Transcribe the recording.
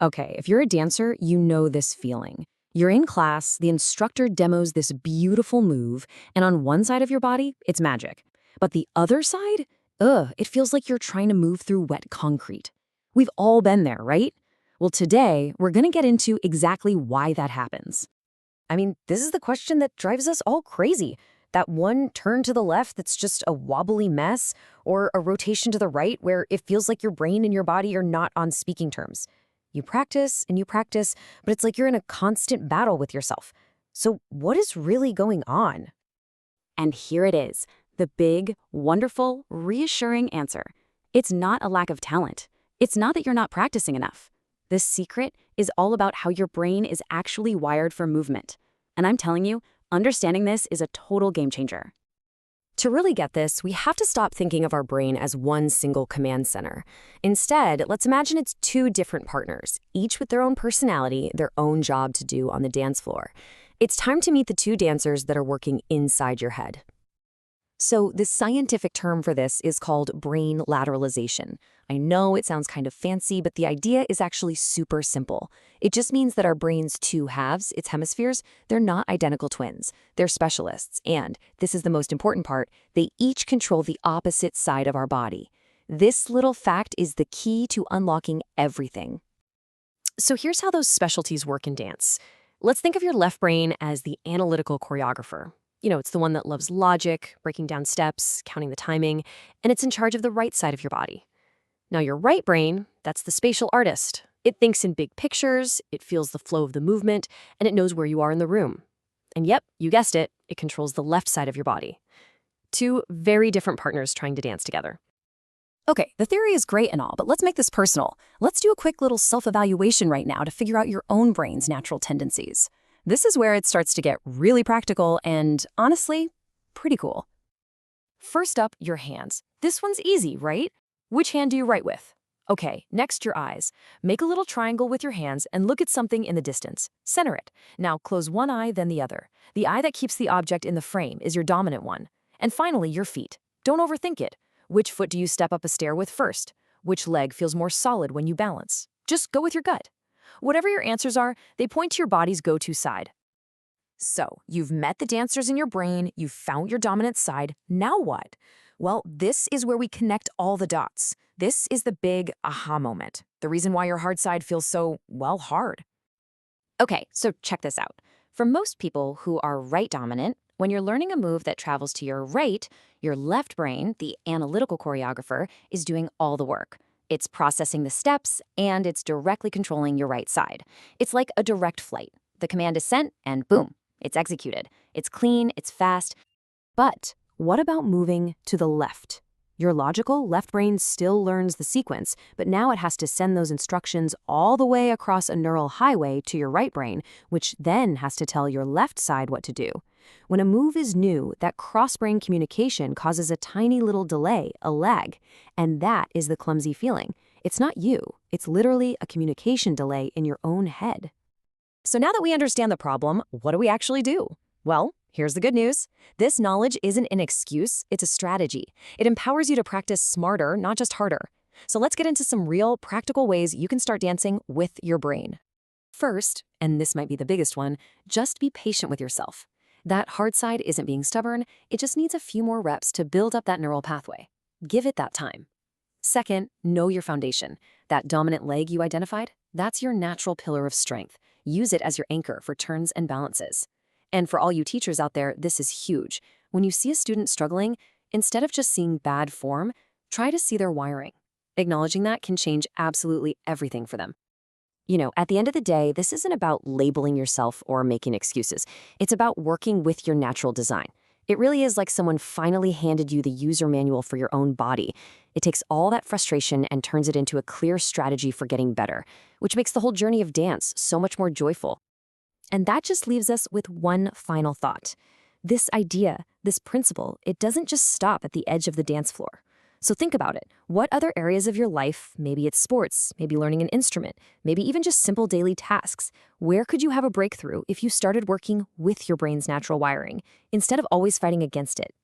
Okay, if you're a dancer, you know this feeling. You're in class, the instructor demos this beautiful move, and on one side of your body, it's magic. But the other side? It feels like you're trying to move through wet concrete. We've all been there, right? Well, today, we're going to get into exactly why that happens. I mean, this is the question that drives us all crazy. That one turn to the left that's just a wobbly mess, or a rotation to the right where it feels like your brain and your body are not on speaking terms. You practice and you practice, but it's like you're in a constant battle with yourself. So, what is really going on? And here it is, the big, wonderful, reassuring answer. It's not a lack of talent. It's not that you're not practicing enough. The secret is all about how your brain is actually wired for movement. And I'm telling you, understanding this is a total game changer. To really get this, we have to stop thinking of our brain as one single command center. Instead, let's imagine it's two different partners, each with their own personality, their own job to do on the dance floor. It's time to meet the two dancers that are working inside your head. So the scientific term for this is called brain lateralization. I know it sounds kind of fancy, but the idea is actually super simple. It just means that our brain's two halves, its hemispheres, they're not identical twins. They're specialists, and, this is the most important part, they each control the opposite side of our body. This little fact is the key to unlocking everything. So here's how those specialties work in dance. Let's think of your left brain as the analytical choreographer. It's the one that loves logic, breaking down steps, counting the timing, and it's in charge of the right side of your body. Now your right brain, that's the spatial artist. It thinks in big pictures, it feels the flow of the movement, and it knows where you are in the room. And yep, you guessed it, it controls the left side of your body. Two very different partners trying to dance together. Okay, the theory is great and all, but let's make this personal. Let's do a quick little self-evaluation right now to figure out your own brain's natural tendencies. This is where it starts to get really practical and, honestly, pretty cool. First up, your hands. This one's easy, right? Which hand do you write with? Okay, next your eyes. Make a little triangle with your hands and look at something in the distance. Center it. Now close one eye, then the other. The eye that keeps the object in the frame is your dominant one. And finally, your feet. Don't overthink it. Which foot do you step up a stair with first? Which leg feels more solid when you balance? Just go with your gut. Whatever your answers are, they point to your body's go-to side. So, you've met the dancers in your brain, you've found your dominant side, now what? Well, this is where we connect all the dots. This is the big aha moment, the reason why your hard side feels so, well, hard. Okay, so check this out. For most people who are right dominant, when you're learning a move that travels to your right, your left brain, the analytical choreographer, is doing all the work. It's processing the steps, and it's directly controlling your right side. It's like a direct flight. The command is sent, and boom, it's executed. It's clean, it's fast. But what about moving to the left? Your logical left brain still learns the sequence, but now it has to send those instructions all the way across a neural highway to your right brain, which then has to tell your left side what to do. When a move is new, that cross-brain communication causes a tiny little delay, a lag, and that is the clumsy feeling. It's not you, it's literally a communication delay in your own head. So now that we understand the problem, what do we actually do? Well, here's the good news. This knowledge isn't an excuse, it's a strategy. It empowers you to practice smarter, not just harder. So let's get into some real, practical ways you can start dancing with your brain. First, and this might be the biggest one, just be patient with yourself. That hard side isn't being stubborn, it just needs a few more reps to build up that neural pathway. Give it that time. Second, know your foundation. That dominant leg you identified, that's your natural pillar of strength. Use it as your anchor for turns and balances. And for all you teachers out there, this is huge. When you see a student struggling, instead of just seeing bad form, try to see their wiring. Acknowledging that can change absolutely everything for them. At the end of the day, this isn't about labeling yourself or making excuses. It's about working with your natural design. It really is like someone finally handed you the user manual for your own body. It takes all that frustration and turns it into a clear strategy for getting better, which makes the whole journey of dance so much more joyful. And that just leaves us with one final thought. This idea, this principle, it doesn't just stop at the edge of the dance floor. So think about it. What other areas of your life, maybe it's sports, maybe learning an instrument, maybe even just simple daily tasks, where could you have a breakthrough if you started working with your brain's natural wiring, instead of always fighting against it?